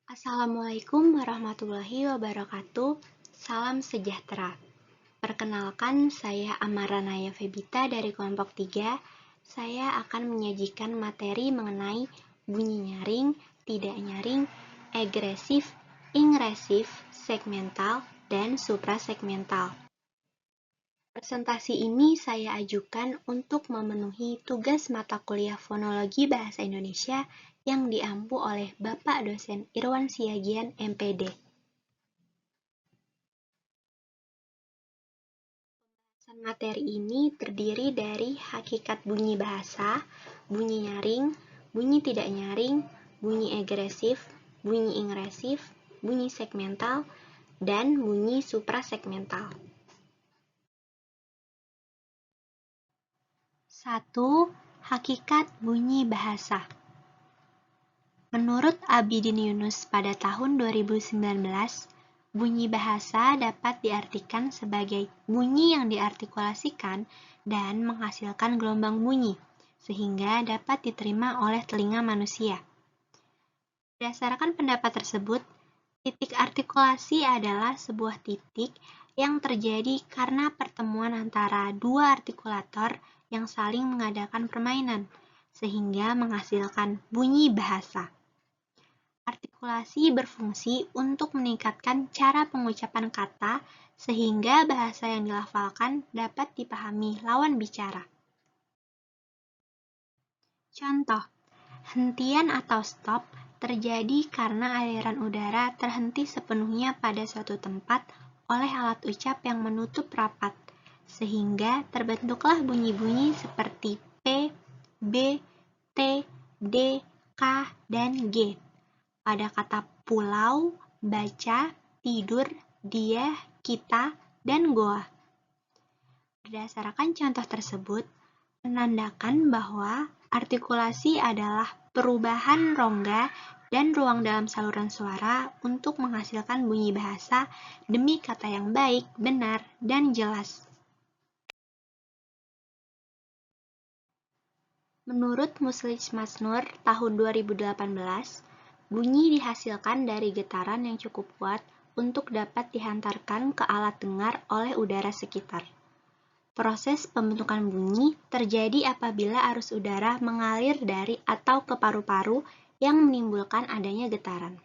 Assalamualaikum warahmatullahi wabarakatuh. Salam sejahtera. Perkenalkan, saya Amaranaya Febita dari kelompok 3. Saya akan menyajikan materi mengenai bunyi nyaring, tidak nyaring, egresif, ingresif, segmental, dan suprasegmental. Presentasi ini saya ajukan untuk memenuhi tugas mata kuliah Fonologi Bahasa Indonesia yang diampu oleh Bapak Dosen Irwan Siagian, MPD. Materi ini terdiri dari hakikat bunyi bahasa, bunyi nyaring, bunyi tidak nyaring, bunyi egresif, bunyi ingresif, bunyi segmental, dan bunyi suprasegmental. 1. Hakikat bunyi bahasa. Menurut Abidin Yunus pada tahun 2019, bunyi bahasa dapat diartikan sebagai bunyi yang diartikulasikan dan menghasilkan gelombang bunyi, sehingga dapat diterima oleh telinga manusia. Berdasarkan pendapat tersebut, titik artikulasi adalah sebuah titik yang terjadi karena pertemuan antara dua artikulator yang saling mengadakan permainan, sehingga menghasilkan bunyi bahasa. Artikulasi berfungsi untuk meningkatkan cara pengucapan kata sehingga bahasa yang dilafalkan dapat dipahami lawan bicara. Contoh, hentian atau stop terjadi karena aliran udara terhenti sepenuhnya pada suatu tempat oleh alat ucap yang menutup rapat, sehingga terbentuklah bunyi-bunyi seperti P, B, T, D, K, dan G. Pada kata pulau, baca, tidur, dia, kita, dan goa. Berdasarkan contoh tersebut, menandakan bahwa artikulasi adalah perubahan rongga dan ruang dalam saluran suara untuk menghasilkan bunyi bahasa demi kata yang baik, benar, dan jelas. Menurut Muslich Masnur tahun 2018, bunyi dihasilkan dari getaran yang cukup kuat untuk dapat dihantarkan ke alat dengar oleh udara sekitar. Proses pembentukan bunyi terjadi apabila arus udara mengalir dari atau ke paru-paru yang menimbulkan adanya getaran.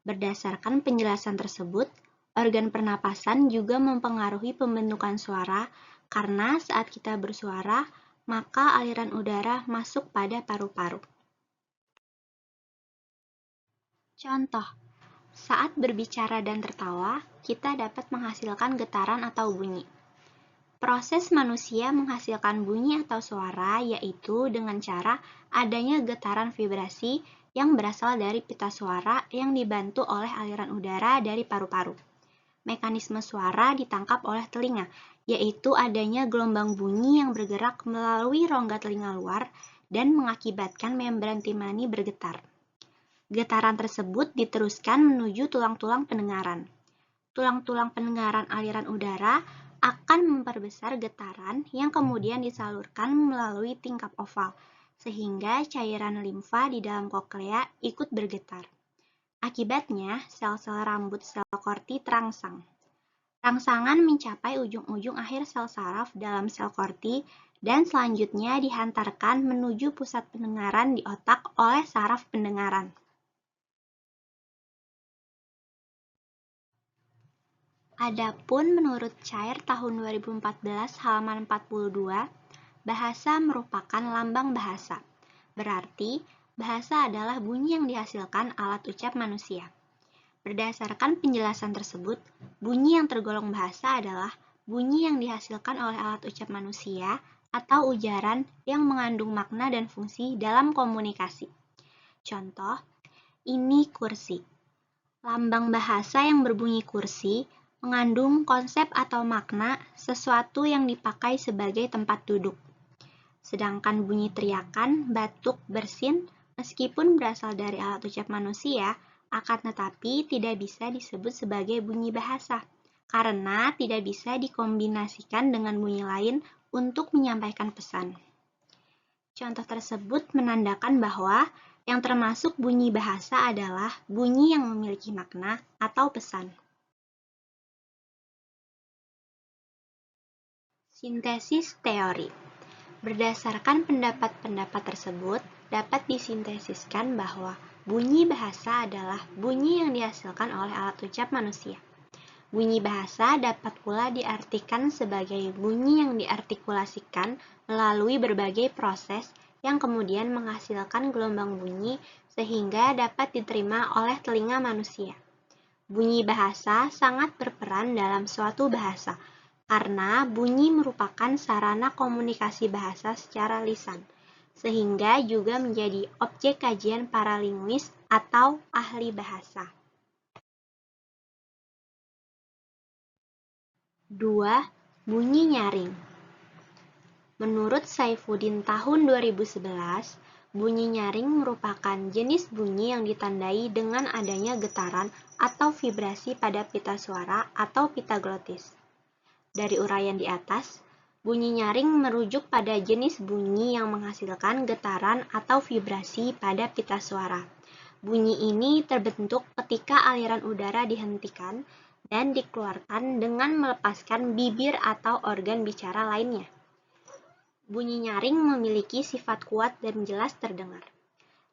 Berdasarkan penjelasan tersebut, organ pernapasan juga mempengaruhi pembentukan suara karena saat kita bersuara, maka aliran udara masuk pada paru-paru. Contoh, saat berbicara dan tertawa, kita dapat menghasilkan getaran atau bunyi. Proses manusia menghasilkan bunyi atau suara yaitu dengan cara adanya getaran vibrasi yang berasal dari pita suara yang dibantu oleh aliran udara dari paru-paru. Mekanisme suara ditangkap oleh telinga, yaitu adanya gelombang bunyi yang bergerak melalui rongga telinga luar dan mengakibatkan membran timani bergetar. Getaran tersebut diteruskan menuju tulang-tulang pendengaran. Tulang-tulang pendengaran aliran udara akan memperbesar getaran yang kemudian disalurkan melalui tingkap oval, sehingga cairan limfa di dalam koklea ikut bergetar. Akibatnya, sel-sel rambut sel korti terangsang. Rangsangan mencapai ujung-ujung akhir sel saraf dalam sel korti dan selanjutnya dihantarkan menuju pusat pendengaran di otak oleh saraf pendengaran. Adapun menurut Cair tahun 2014 halaman 42, bahasa merupakan lambang bahasa. Berarti, bahasa adalah bunyi yang dihasilkan alat ucap manusia. Berdasarkan penjelasan tersebut, bunyi yang tergolong bahasa adalah bunyi yang dihasilkan oleh alat ucap manusia atau ujaran yang mengandung makna dan fungsi dalam komunikasi. Contoh, ini kursi. Lambang bahasa yang berbunyi kursi mengandung konsep atau makna sesuatu yang dipakai sebagai tempat duduk. Sedangkan bunyi teriakan, batuk, bersin, meskipun berasal dari alat ucap manusia, akan tetapi tidak bisa disebut sebagai bunyi bahasa, karena tidak bisa dikombinasikan dengan bunyi lain untuk menyampaikan pesan. Contoh tersebut menandakan bahwa Yang termasuk bunyi bahasa adalah bunyi yang memiliki makna atau pesan. Sintesis teori. Berdasarkan pendapat-pendapat tersebut, dapat disintesiskan bahwa bunyi bahasa adalah bunyi yang dihasilkan oleh alat ucap manusia. Bunyi bahasa dapat pula diartikan sebagai bunyi yang diartikulasikan melalui berbagai proses yang kemudian menghasilkan gelombang bunyi sehingga dapat diterima oleh telinga manusia. Bunyi bahasa sangat berperan dalam suatu bahasa, karena bunyi merupakan sarana komunikasi bahasa secara lisan, sehingga juga menjadi objek kajian para linguis atau ahli bahasa. 2. Bunyi nyaring. Menurut Saifuddin tahun 2011, bunyi nyaring merupakan jenis bunyi yang ditandai dengan adanya getaran atau vibrasi pada pita suara atau pita glotis. Dari uraian di atas, bunyi nyaring merujuk pada jenis bunyi yang menghasilkan getaran atau vibrasi pada pita suara. Bunyi ini terbentuk ketika aliran udara dihentikan dan dikeluarkan dengan melepaskan bibir atau organ bicara lainnya. Bunyi nyaring memiliki sifat kuat dan jelas terdengar.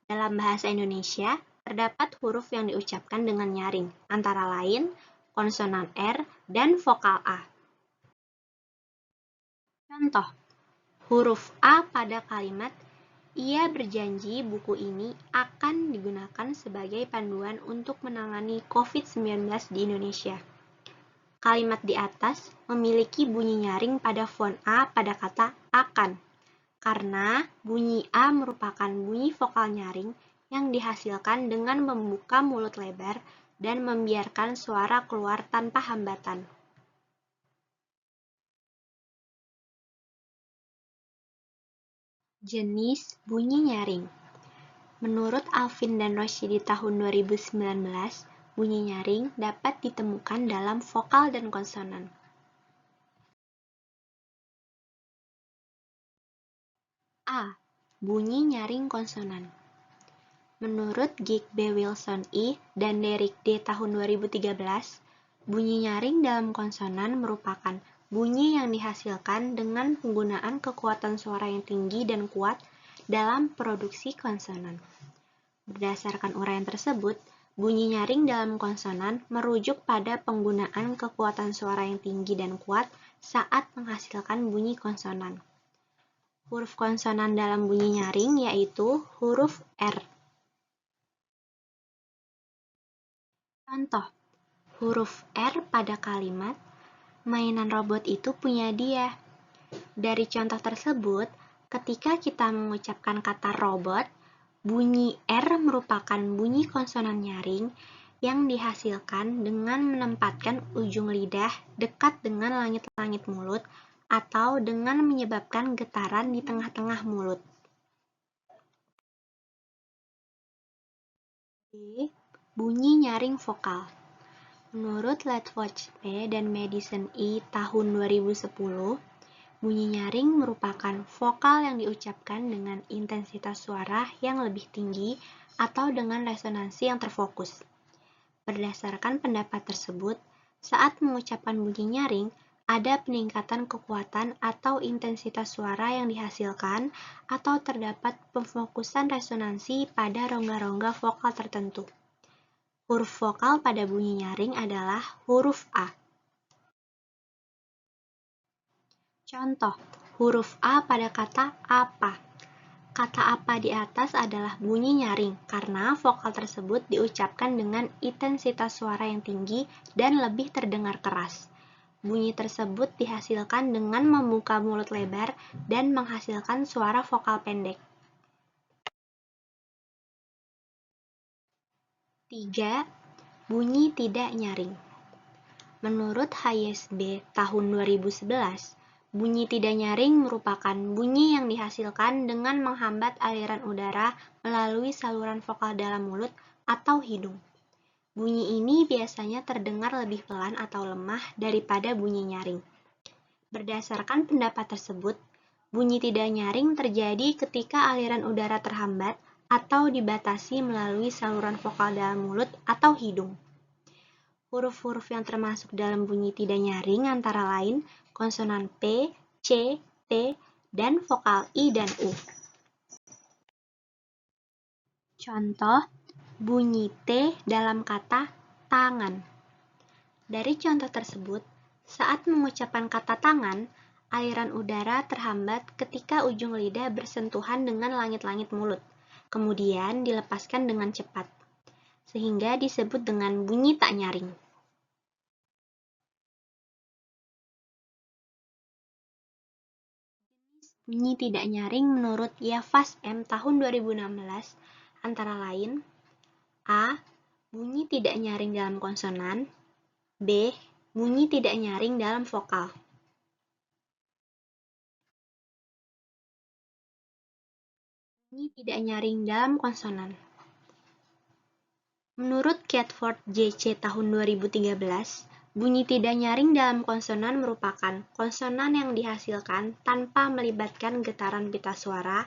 Dalam bahasa Indonesia, terdapat huruf yang diucapkan dengan nyaring, antara lain konsonan R dan vokal A. Contoh, huruf A pada kalimat "Ia berjanji buku ini akan digunakan sebagai panduan untuk menangani COVID-19 di Indonesia." Kalimat di atas memiliki bunyi nyaring pada font A pada kata akan, karena bunyi A merupakan bunyi vokal nyaring yang dihasilkan dengan membuka mulut lebar dan membiarkan suara keluar tanpa hambatan. Jenis bunyi nyaring. Menurut Alvin dan Roshi di tahun 2019, bunyi nyaring dapat ditemukan dalam vokal dan konsonan. A. Bunyi nyaring konsonan. Menurut Gig B. Wilson I. dan Derek D. tahun 2013, bunyi nyaring dalam konsonan merupakan bunyi yang dihasilkan dengan penggunaan kekuatan suara yang tinggi dan kuat dalam produksi konsonan. Berdasarkan uraian tersebut, bunyi nyaring dalam konsonan merujuk pada penggunaan kekuatan suara yang tinggi dan kuat saat menghasilkan bunyi konsonan. Huruf konsonan dalam bunyi nyaring yaitu huruf R. Contoh, huruf R pada kalimat "Mainan robot itu punya dia." Dari contoh tersebut, ketika kita mengucapkan kata robot, bunyi R merupakan bunyi konsonan nyaring yang dihasilkan dengan menempatkan ujung lidah dekat dengan langit-langit mulut atau dengan menyebabkan getaran di tengah-tengah mulut. B. Bunyi nyaring vokal. Menurut Ledwatch P. dan Madison I. tahun 2010, bunyi nyaring merupakan vokal yang diucapkan dengan intensitas suara yang lebih tinggi atau dengan resonansi yang terfokus. Berdasarkan pendapat tersebut, saat mengucapkan bunyi nyaring, ada peningkatan kekuatan atau intensitas suara yang dihasilkan atau terdapat pemfokusan resonansi pada rongga-rongga vokal tertentu. Huruf vokal pada bunyi nyaring adalah huruf A. Contoh, huruf A pada kata apa. Kata apa di atas adalah bunyi nyaring karena vokal tersebut diucapkan dengan intensitas suara yang tinggi dan lebih terdengar keras. Bunyi tersebut dihasilkan dengan membuka mulut lebar dan menghasilkan suara vokal pendek. 3. Bunyi tidak nyaring. Menurut Hayes B. tahun 2011, bunyi tidak nyaring merupakan bunyi yang dihasilkan dengan menghambat aliran udara melalui saluran vokal dalam mulut atau hidung. Bunyi ini biasanya terdengar lebih pelan atau lemah daripada bunyi nyaring. Berdasarkan pendapat tersebut, bunyi tidak nyaring terjadi ketika aliran udara terhambat atau dibatasi melalui saluran vokal dalam mulut atau hidung. Huruf-huruf yang termasuk dalam bunyi tidak nyaring antara lain konsonan P, C, T, dan vokal I dan U. Contoh, bunyi T dalam kata tangan. Dari contoh tersebut, saat mengucapkan kata tangan, aliran udara terhambat ketika ujung lidah bersentuhan dengan langit-langit mulut, kemudian dilepaskan dengan cepat, sehingga disebut dengan bunyi tak nyaring. Bunyi tidak nyaring menurut Yavas M. tahun 2016 antara lain A. Bunyi tidak nyaring dalam konsonan. B. Bunyi tidak nyaring dalam vokal. Bunyi tidak nyaring dalam konsonan. Menurut Catford J.C. tahun 2013, bunyi tidak nyaring dalam konsonan merupakan konsonan yang dihasilkan tanpa melibatkan getaran pita suara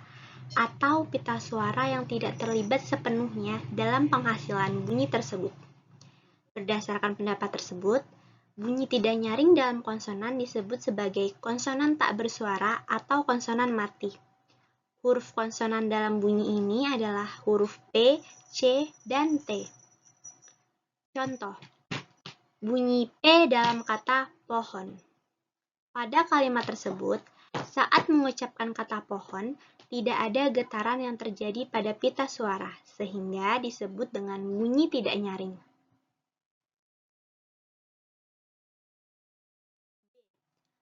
atau pita suara yang tidak terlibat sepenuhnya dalam penghasilan bunyi tersebut. Berdasarkan pendapat tersebut, bunyi tidak nyaring dalam konsonan disebut sebagai konsonan tak bersuara atau konsonan mati. Huruf konsonan dalam bunyi ini adalah huruf P, C, dan T. Contoh, bunyi P dalam kata pohon. Pada kalimat tersebut, saat mengucapkan kata pohon, tidak ada getaran yang terjadi pada pita suara, sehingga disebut dengan bunyi tidak nyaring.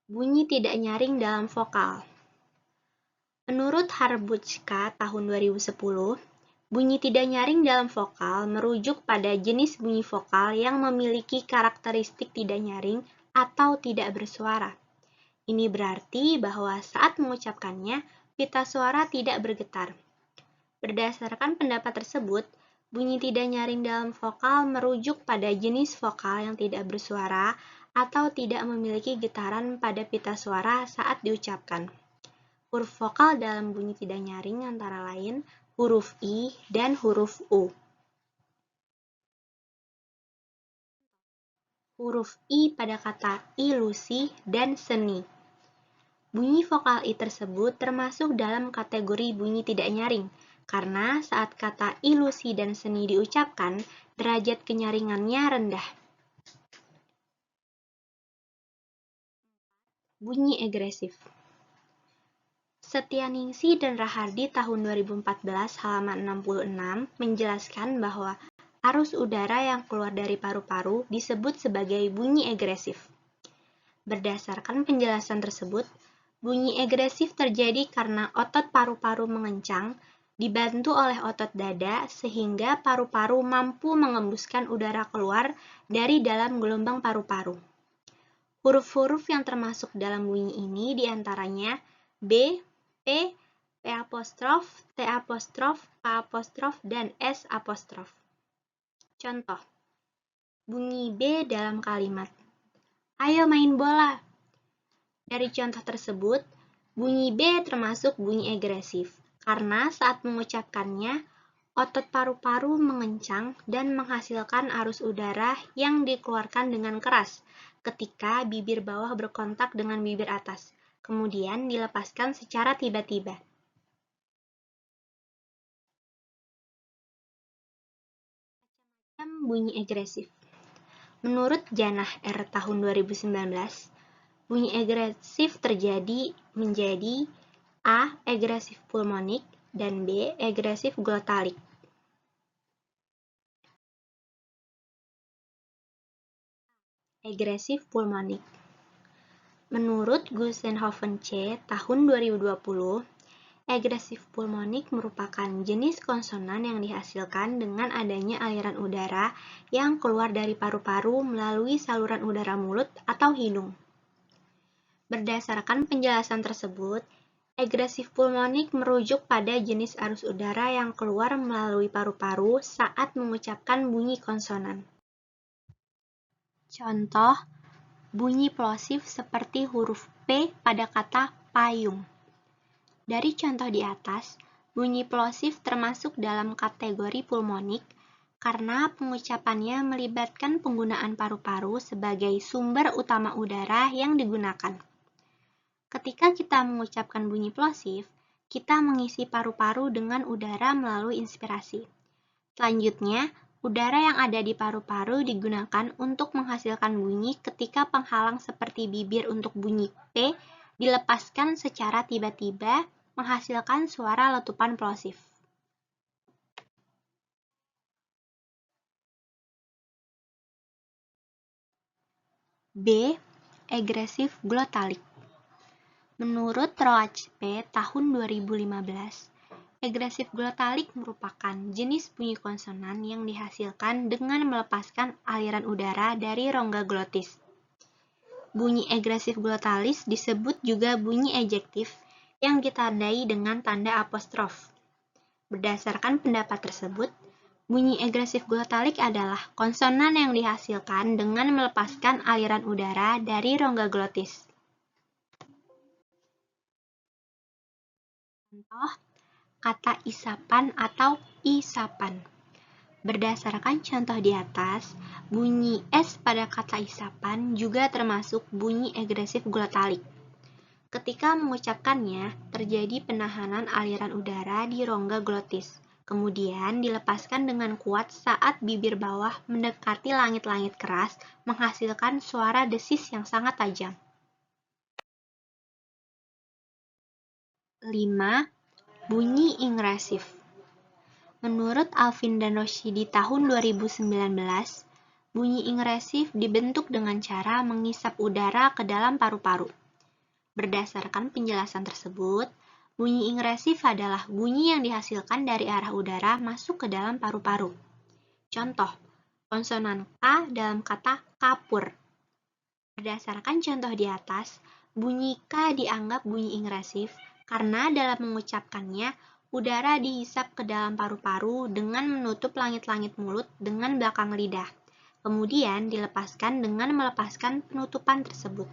Bunyi tidak nyaring dalam vokal. Menurut Harbutska tahun 2010, bunyi tidak nyaring dalam vokal merujuk pada jenis bunyi vokal yang memiliki karakteristik tidak nyaring atau tidak bersuara. Ini berarti bahwa saat mengucapkannya, pita suara tidak bergetar. Berdasarkan pendapat tersebut, bunyi tidak nyaring dalam vokal merujuk pada jenis vokal yang tidak bersuara atau tidak memiliki getaran pada pita suara saat diucapkan. Huruf vokal dalam bunyi tidak nyaring antara lain huruf I dan huruf U. Huruf I pada kata ilusi dan seni. Bunyi vokal I tersebut termasuk dalam kategori bunyi tidak nyaring, karena saat kata ilusi dan seni diucapkan, derajat kenyaringannya rendah. Bunyi agresif. Setianingsih dan Rahardi tahun 2014 halaman 66 menjelaskan bahwa arus udara yang keluar dari paru-paru disebut sebagai bunyi agresif. Berdasarkan penjelasan tersebut, bunyi agresif terjadi karena otot paru-paru mengencang, dibantu oleh otot dada sehingga paru-paru mampu mengembuskan udara keluar dari dalam gelombang paru-paru. Huruf-huruf yang termasuk dalam bunyi ini diantaranya B, P, P apostrof, T apostrof, K apostrof, dan S apostrof. Contoh, bunyi B dalam kalimat ayo main bola. Dari contoh tersebut, bunyi B termasuk bunyi agresif, karena saat mengucapkannya, otot paru-paru mengencang dan menghasilkan arus udara yang dikeluarkan dengan keras ketika bibir bawah berkontak dengan bibir atas, kemudian dilepaskan secara tiba-tiba. Bunyi agresif. Menurut Janah R. tahun 2019, bunyi agresif terjadi menjadi A. Agresif pulmonik dan B. Agresif glotalik. Agresif pulmonik. Menurut Gusenhoven C. tahun 2020, agresif pulmonik merupakan jenis konsonan yang dihasilkan dengan adanya aliran udara yang keluar dari paru-paru melalui saluran udara mulut atau hidung. Berdasarkan penjelasan tersebut, agresif pulmonik merujuk pada jenis arus udara yang keluar melalui paru-paru saat mengucapkan bunyi konsonan. Contoh, bunyi plosif seperti huruf P pada kata payung. Dari contoh di atas, bunyi plosif termasuk dalam kategori pulmonik karena pengucapannya melibatkan penggunaan paru-paru sebagai sumber utama udara yang digunakan. Ketika kita mengucapkan bunyi plosif, kita mengisi paru-paru dengan udara melalui inspirasi. Selanjutnya, udara yang ada di paru-paru digunakan untuk menghasilkan bunyi ketika penghalang seperti bibir untuk bunyi P dilepaskan secara tiba-tiba, menghasilkan suara letupan plosif. B. Agresif glotalik. Menurut Roach-P tahun 2015, agresif glotalik merupakan jenis bunyi konsonan yang dihasilkan dengan melepaskan aliran udara dari rongga glotis. Bunyi agresif glotalis disebut juga bunyi ejektif yang ditandai dengan tanda apostrof. Berdasarkan pendapat tersebut, bunyi agresif glotalik adalah konsonan yang dihasilkan dengan melepaskan aliran udara dari rongga glotis. Contoh, kata isapan atau isapan. Berdasarkan contoh di atas, bunyi S pada kata isapan juga termasuk bunyi agresif glotalik. Ketika mengucapkannya, terjadi penahanan aliran udara di rongga glotis, kemudian dilepaskan dengan kuat saat bibir bawah mendekati langit-langit keras, menghasilkan suara desis yang sangat tajam. 5. Bunyi ingresif. Menurut Alvin dan Roshi di tahun 2019, bunyi ingresif dibentuk dengan cara mengisap udara ke dalam paru-paru. Berdasarkan penjelasan tersebut, bunyi ingresif adalah bunyi yang dihasilkan dari arah udara masuk ke dalam paru-paru. Contoh, konsonan K dalam kata kapur. Berdasarkan contoh di atas, bunyi K dianggap bunyi ingresif karena dalam mengucapkannya, udara dihisap ke dalam paru-paru dengan menutup langit-langit mulut dengan belakang lidah, kemudian dilepaskan dengan melepaskan penutupan tersebut.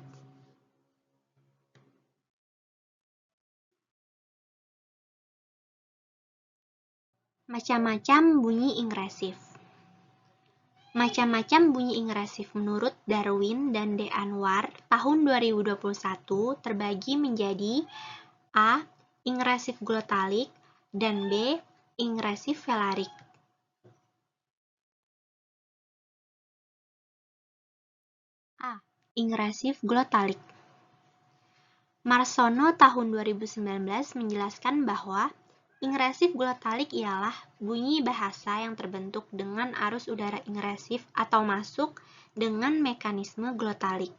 Macam-macam bunyi ingresif. Macam-macam bunyi ingresif menurut Darwin dan D. Anwar tahun 2021 terbagi menjadi A. Ingresif glotalik dan B. Ingresif velarik. A. Ingresif glotalik. Marsono tahun 2019 menjelaskan bahwa ingresif glotalik ialah bunyi bahasa yang terbentuk dengan arus udara ingresif atau masuk dengan mekanisme glotalik.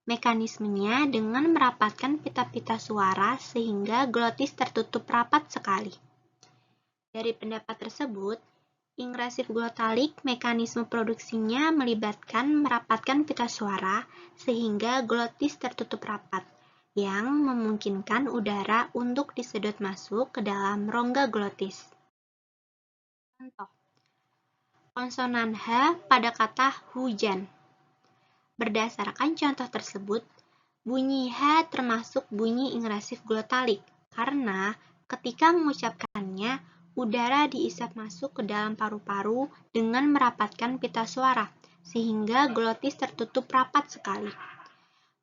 Mekanismenya dengan merapatkan pita-pita suara sehingga glotis tertutup rapat sekali. Dari pendapat tersebut, ingresif glotalik mekanisme produksinya melibatkan merapatkan pita suara sehingga glotis tertutup rapat, yang memungkinkan udara untuk disedot masuk ke dalam rongga glotis. Contoh, konsonan H pada kata hujan. Berdasarkan contoh tersebut, bunyi H termasuk bunyi ingresif glotalik karena ketika mengucapkannya, udara diisap masuk ke dalam paru-paru dengan merapatkan pita suara, sehingga glotis tertutup rapat sekali.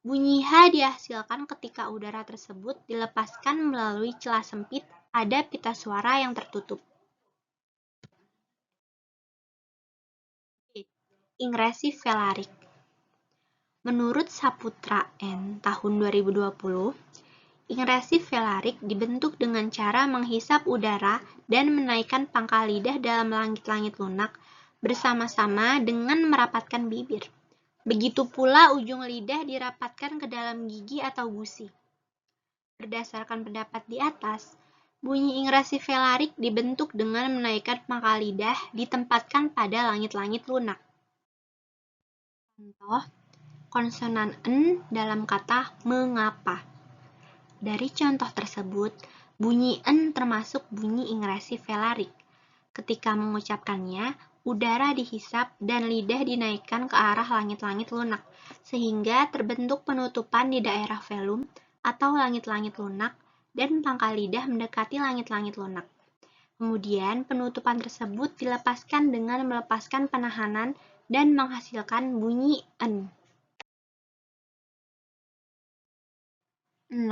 Bunyi H dihasilkan ketika udara tersebut dilepaskan melalui celah sempit pada pita suara yang tertutup. Ingresif velarik. Menurut Saputra N. tahun 2020, ingresif velarik dibentuk dengan cara menghisap udara dan menaikkan pangkal lidah dalam langit-langit lunak bersama-sama dengan merapatkan bibir. Begitu pula ujung lidah dirapatkan ke dalam gigi atau gusi. Berdasarkan pendapat di atas, bunyi ingresif velarik dibentuk dengan menaikkan pangkal lidah ditempatkan pada langit-langit lunak. Contoh, konsonan N dalam kata mengapa. Dari contoh tersebut, bunyi N termasuk bunyi ingresif velarik. Ketika mengucapkannya, udara dihisap dan lidah dinaikkan ke arah langit-langit lunak, sehingga terbentuk penutupan di daerah velum atau langit-langit lunak dan pangkal lidah mendekati langit-langit lunak. Kemudian, penutupan tersebut dilepaskan dengan melepaskan penahanan dan menghasilkan bunyi en. 6.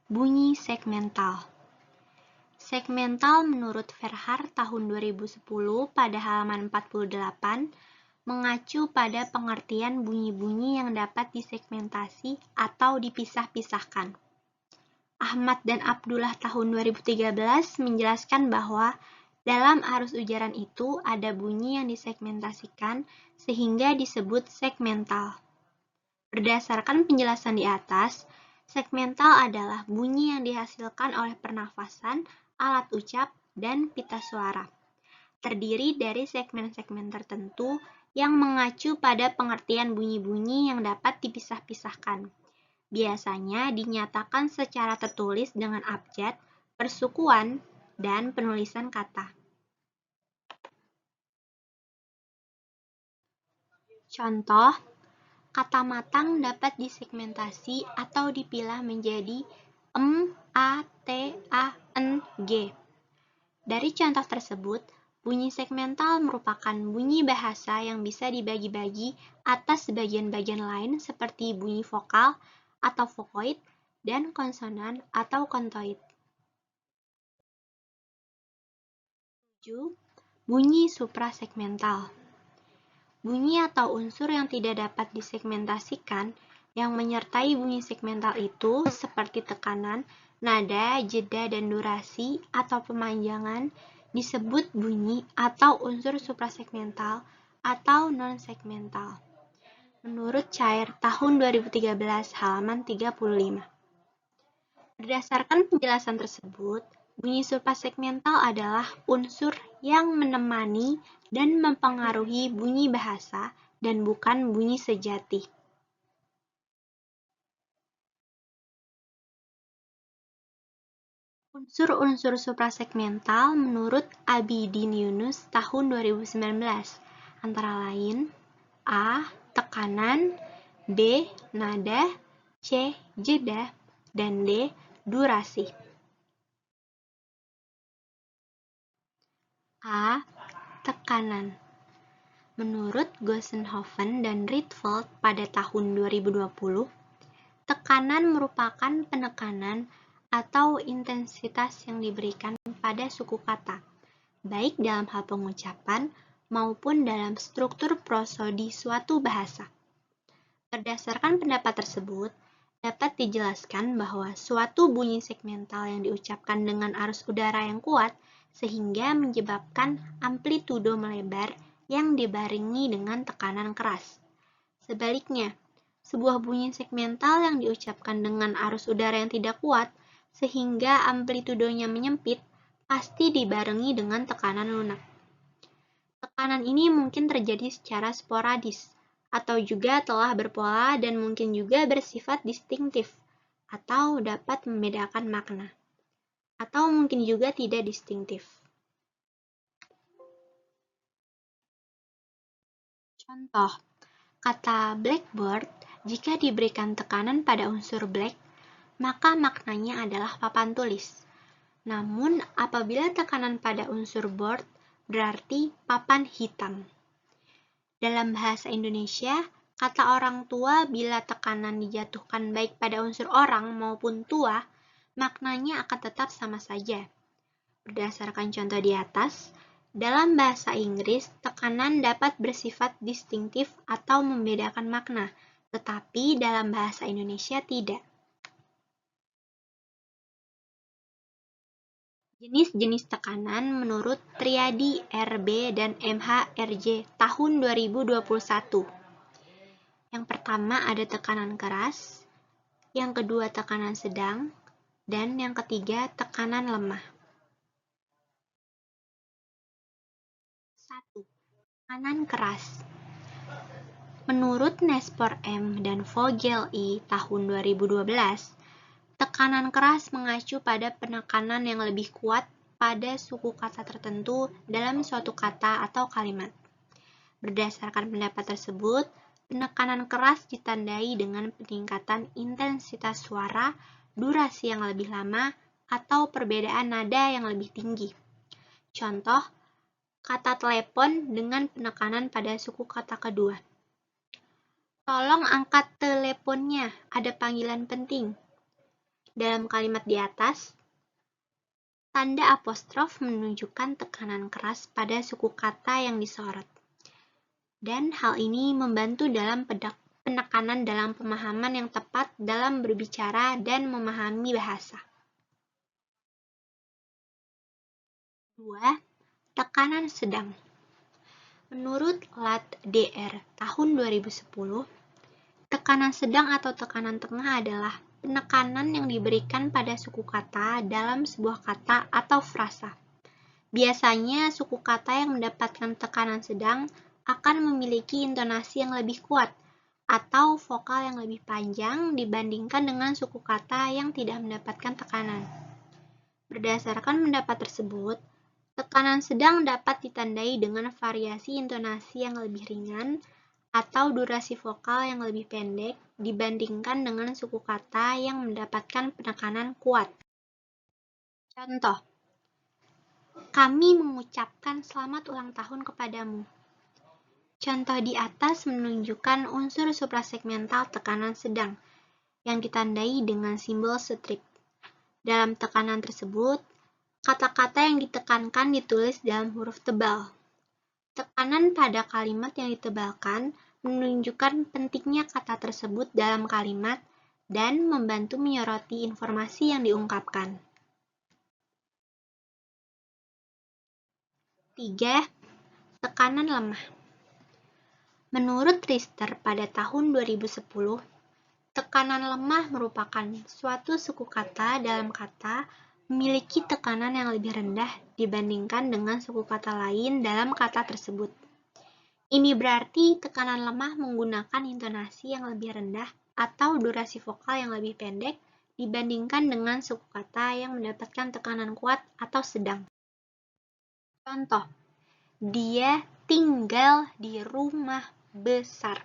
Bunyi segmental. Segmental menurut Verhaar tahun 2010 pada halaman 48 mengacu pada pengertian bunyi-bunyi yang dapat disegmentasi atau dipisah-pisahkan. Ahmad dan Abdullah tahun 2013 menjelaskan bahwa dalam arus ujaran itu ada bunyi yang disegmentasikan sehingga disebut segmental. Berdasarkan penjelasan di atas, segmental adalah bunyi yang dihasilkan oleh pernafasan, alat ucap, dan pita suara. Terdiri dari segmen-segmen tertentu yang mengacu pada pengertian bunyi-bunyi yang dapat dipisah-pisahkan. Biasanya dinyatakan secara tertulis dengan abjad, persukuan, dan penulisan kata. Contoh, kata matang dapat disegmentasi atau dipilah menjadi a, t, a, n, g. Dari contoh tersebut, bunyi segmental merupakan bunyi bahasa yang bisa dibagi-bagi atas bagian-bagian lain seperti bunyi vokal atau vokoid dan konsonan atau kontoid. 7. Bunyi suprasegmental. Bunyi atau unsur yang tidak dapat disegmentasikan yang menyertai bunyi segmental itu seperti tekanan, nada, jeda, dan durasi atau pemanjangan disebut bunyi atau unsur suprasegmental atau non-segmental. Menurut Cair tahun 2013 halaman 35. Berdasarkan penjelasan tersebut, bunyi suprasegmental adalah unsur yang menemani dan mempengaruhi bunyi bahasa dan bukan bunyi sejati. Unsur-unsur suprasegmental menurut Abidin Yunus tahun 2019 antara lain A. Tekanan, B. Nada, C. Jeda, dan D. Durasi. A. Tekanan. Menurut Gossenhoven dan Rietveld pada tahun 2020, tekanan merupakan penekanan atau intensitas yang diberikan pada suku kata, baik dalam hal pengucapan maupun dalam struktur prosodi suatu bahasa. Berdasarkan pendapat tersebut, dapat dijelaskan bahwa suatu bunyi segmental yang diucapkan dengan arus udara yang kuat sehingga menyebabkan amplitudo melebar yang dibarengi dengan tekanan keras. Sebaliknya, sebuah bunyi segmental yang diucapkan dengan arus udara yang tidak kuat sehingga amplitudonya menyempit pasti dibarengi dengan tekanan lunak. Tekanan ini mungkin terjadi secara sporadis atau juga telah berpola dan mungkin juga bersifat distintif atau dapat membedakan makna atau mungkin juga tidak distintif. Contoh, kata blackboard jika diberikan tekanan pada unsur black, maka maknanya adalah papan tulis. Namun, apabila tekanan pada unsur board, berarti papan hitam. Dalam bahasa Indonesia, kata orang tua bila tekanan dijatuhkan baik pada unsur orang maupun tua, maknanya akan tetap sama saja. Berdasarkan contoh di atas, dalam bahasa Inggris, tekanan dapat bersifat distintif atau membedakan makna, tetapi dalam bahasa Indonesia tidak. Jenis-jenis tekanan menurut Triadi RB dan MHRJ tahun 2021. Yang pertama ada tekanan keras, yang kedua tekanan sedang, dan yang ketiga tekanan lemah. 1. Tekanan keras. Menurut Nespor M dan Vogel I tahun 2012, tekanan keras mengacu pada penekanan yang lebih kuat pada suku kata tertentu dalam suatu kata atau kalimat. Berdasarkan pendapat tersebut, penekanan keras ditandai dengan peningkatan intensitas suara, durasi yang lebih lama, atau perbedaan nada yang lebih tinggi. Contoh, kata telepon dengan penekanan pada suku kata kedua. Tolong angkat teleponnya, ada panggilan penting. Dalam kalimat di atas, tanda apostrof menunjukkan tekanan keras pada suku kata yang disorot. Dan hal ini membantu dalam penekanan dalam pemahaman yang tepat dalam berbicara dan memahami bahasa. 2. Tekanan sedang. Menurut LAT-DR tahun 2010, tekanan sedang atau tekanan tengah adalah penekanan yang diberikan pada suku kata dalam sebuah kata atau frasa. Biasanya suku kata yang mendapatkan tekanan sedang akan memiliki intonasi yang lebih kuat atau vokal yang lebih panjang dibandingkan dengan suku kata yang tidak mendapatkan tekanan. Berdasarkan pendapat tersebut, tekanan sedang dapat ditandai dengan variasi intonasi yang lebih ringan atau durasi vokal yang lebih pendek dibandingkan dengan suku kata yang mendapatkan penekanan kuat. Contoh, kami mengucapkan selamat ulang tahun kepadamu. Contoh di atas menunjukkan unsur suprasegmental tekanan sedang yang ditandai dengan simbol strip. Dalam tekanan tersebut, kata-kata yang ditekankan ditulis dalam huruf tebal. Tekanan pada kalimat yang ditebalkan menunjukkan pentingnya kata tersebut dalam kalimat dan membantu menyoroti informasi yang diungkapkan. 3. Tekanan lemah. Menurut Richter pada tahun 2010, tekanan lemah merupakan suatu suku kata dalam kata memiliki tekanan yang lebih rendah dibandingkan dengan suku kata lain dalam kata tersebut. Ini berarti tekanan lemah menggunakan intonasi yang lebih rendah atau durasi vokal yang lebih pendek dibandingkan dengan suku kata yang mendapatkan tekanan kuat atau sedang. Contoh, dia tinggal di rumah besar.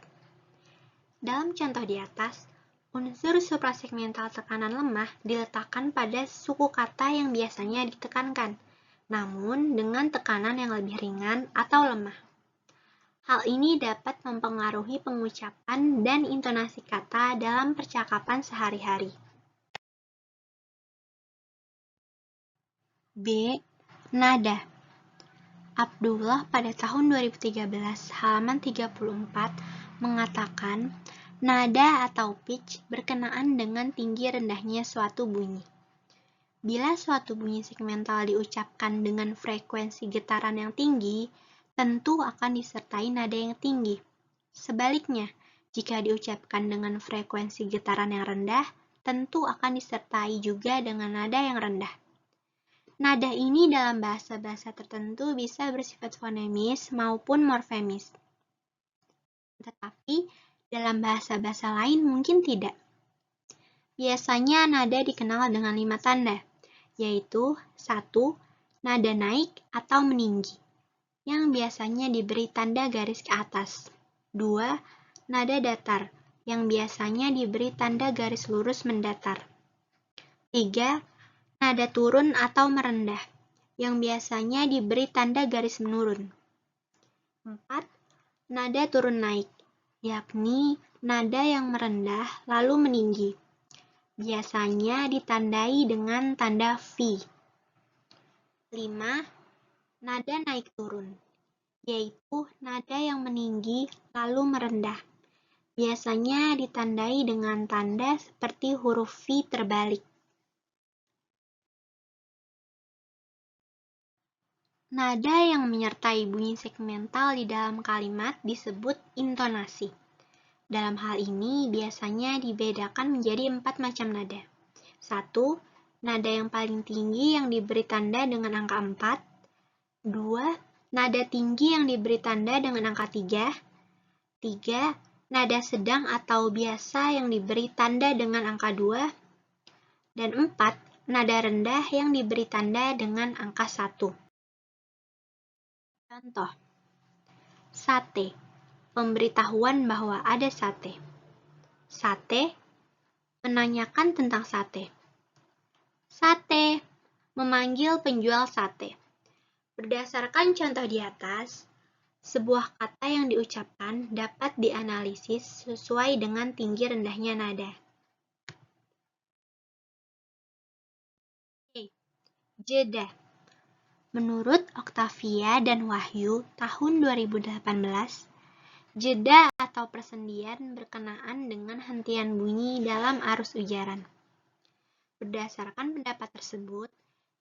Dalam contoh di atas, unsur suprasegmental tekanan lemah diletakkan pada suku kata yang biasanya ditekankan, namun dengan tekanan yang lebih ringan atau lemah. Hal ini dapat mempengaruhi pengucapan dan intonasi kata dalam percakapan sehari-hari. B. Nada. Abdullah pada tahun 2013 halaman 34 mengatakan nada atau pitch berkenaan dengan tinggi rendahnya suatu bunyi. Bila suatu bunyi segmental diucapkan dengan frekuensi getaran yang tinggi, tentu akan disertai nada yang tinggi. Sebaliknya, jika diucapkan dengan frekuensi getaran yang rendah, tentu akan disertai juga dengan nada yang rendah. Nada ini dalam bahasa-bahasa tertentu bisa bersifat fonemis maupun morfemis. Tetapi, dalam bahasa-bahasa lain mungkin tidak. Biasanya nada dikenal dengan 5 tanda, yaitu 1. Nada naik atau meninggi, yang biasanya diberi tanda garis ke atas. 2. Nada datar, yang biasanya diberi tanda garis lurus mendatar. 3. Nada turun atau merendah, yang biasanya diberi tanda garis menurun. 4. Nada turun naik, yakni nada yang merendah lalu meninggi. Biasanya ditandai dengan tanda V. 5. Nada naik turun, yaitu nada yang meninggi lalu merendah. Biasanya ditandai dengan tanda seperti huruf V terbalik. Nada yang menyertai bunyi segmental di dalam kalimat disebut intonasi. Dalam hal ini biasanya dibedakan menjadi 4 macam nada. 1. Nada yang paling tinggi yang diberi tanda dengan angka 4. 2. Nada tinggi yang diberi tanda dengan angka 3. 3. Nada sedang atau biasa yang diberi tanda dengan angka 2. Dan 4. Nada rendah yang diberi tanda dengan angka 1. Contoh, sate, pemberitahuan bahwa ada sate. Sate, menanyakan tentang sate. Sate, memanggil penjual sate. Berdasarkan contoh di atas, sebuah kata yang diucapkan dapat dianalisis sesuai dengan tinggi rendahnya nada. Jeda. Menurut Octavia dan Wahyu tahun 2018, jeda atau persendian berkenaan dengan hentian bunyi dalam arus ujaran. Berdasarkan pendapat tersebut,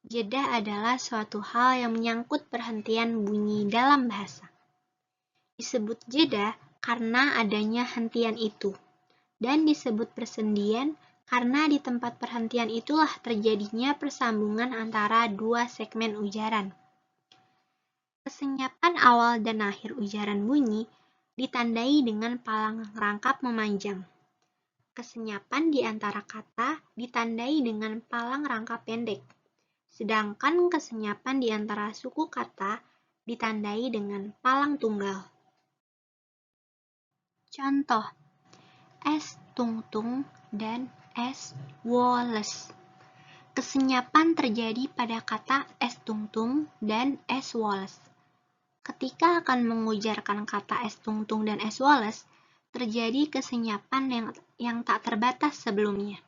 jeda adalah suatu hal yang menyangkut perhentian bunyi dalam bahasa. Disebut jeda karena adanya hentian itu, dan disebut persendian karena di tempat perhentian itulah terjadinya persambungan antara dua segmen ujaran. Kesenyapan awal dan akhir ujaran bunyi ditandai dengan palang rangkap memanjang. Kesenyapan di antara kata ditandai dengan palang rangkap pendek, sedangkan kesenyapan di antara suku kata ditandai dengan palang tunggal. Contoh, es tungtung dan es woles. Kesenyapan terjadi pada kata es tungtung dan es woles. Ketika akan mengujarkan kata es tungtung dan es woles, terjadi kesenyapan yang tak terbatas sebelumnya.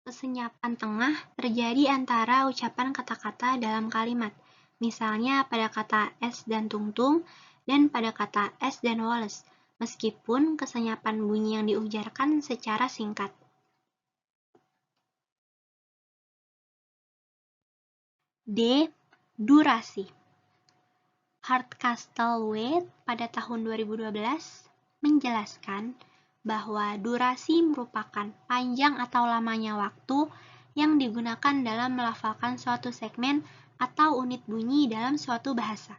Kesenyapan tengah terjadi antara ucapan kata-kata dalam kalimat, misalnya pada kata es dan tungtung dan pada kata es dan woles, meskipun kesenyapan bunyi yang diujarkan secara singkat. D. Durasi. Hardcastle-Wade pada tahun 2012 menjelaskan bahwa durasi merupakan panjang atau lamanya waktu yang digunakan dalam melafalkan suatu segmen atau unit bunyi dalam suatu bahasa.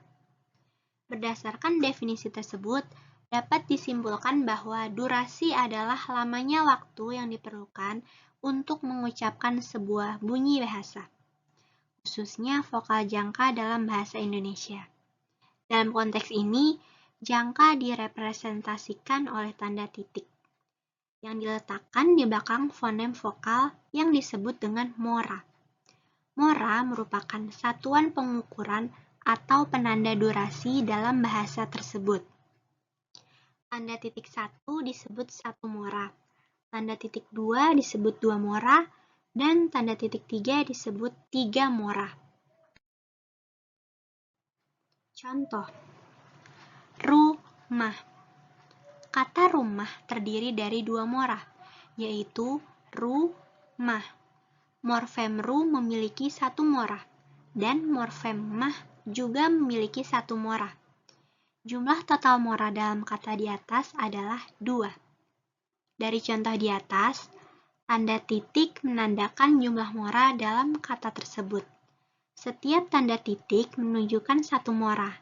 Berdasarkan definisi tersebut, dapat disimpulkan bahwa durasi adalah lamanya waktu yang diperlukan untuk mengucapkan sebuah bunyi bahasa, khususnya vokal jangka dalam bahasa Indonesia. Dalam konteks ini, jangka direpresentasikan oleh tanda titik yang diletakkan di belakang fonem vokal yang disebut dengan mora. Mora merupakan satuan pengukuran atau penanda durasi dalam bahasa tersebut. Tanda titik 1 disebut 1 mora, tanda titik 2 disebut 2 mora, dan tanda titik 3 disebut 3 mora. Contoh, rumah. Kata rumah terdiri dari 2 mora, yaitu ru-mah. Morfem ru memiliki 1 mora, dan morfem mah juga memiliki 1 mora. Jumlah total mora dalam kata di atas adalah 2. Dari contoh di atas, tanda titik menandakan jumlah mora dalam kata tersebut. Setiap tanda titik menunjukkan 1 mora,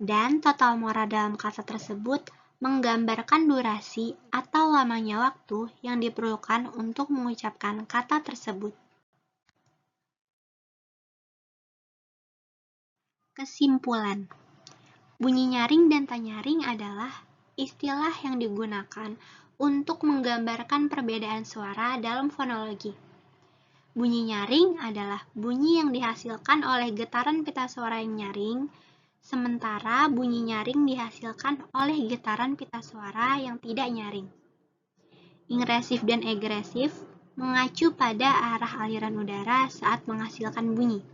dan total mora dalam kata tersebut menggambarkan durasi atau lamanya waktu yang diperlukan untuk mengucapkan kata tersebut. Kesimpulan, bunyi nyaring dan tak nyaring adalah istilah yang digunakan untuk menggambarkan perbedaan suara dalam fonologi. Bunyi nyaring adalah bunyi yang dihasilkan oleh getaran pita suara yang nyaring, sementara bunyi nyaring dihasilkan oleh getaran pita suara yang tidak nyaring. Ingresif dan egresif mengacu pada arah aliran udara saat menghasilkan bunyi.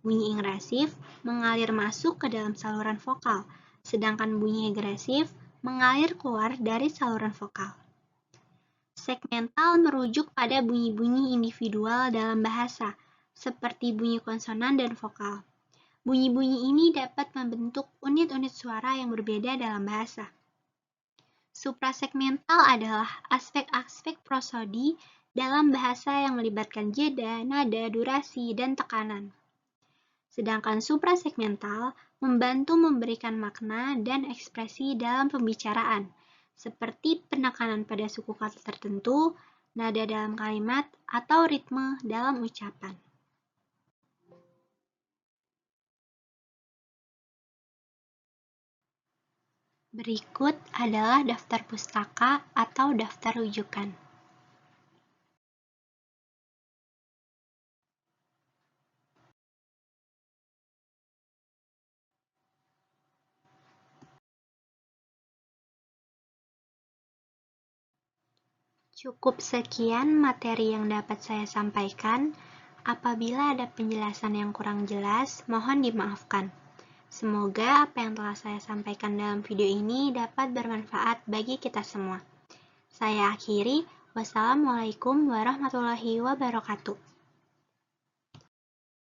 Bunyi ingresif mengalir masuk ke dalam saluran vokal, sedangkan bunyi egresif mengalir keluar dari saluran vokal. Segmental merujuk pada bunyi-bunyi individual dalam bahasa, seperti bunyi konsonan dan vokal. Bunyi-bunyi ini dapat membentuk unit-unit suara yang berbeda dalam bahasa. Suprasegmental adalah aspek-aspek prosodi dalam bahasa yang melibatkan jeda, nada, durasi, dan tekanan. Sedangkan suprasegmental membantu memberikan makna dan ekspresi dalam pembicaraan, seperti penekanan pada suku kata tertentu, nada dalam kalimat, atau ritme dalam ucapan. Berikut adalah daftar pustaka atau daftar rujukan. Cukup sekian materi yang dapat saya sampaikan. Apabila ada penjelasan yang kurang jelas, mohon dimaafkan. Semoga apa yang telah saya sampaikan dalam video ini dapat bermanfaat bagi kita semua. Saya akhiri, wassalamualaikum warahmatullahi wabarakatuh.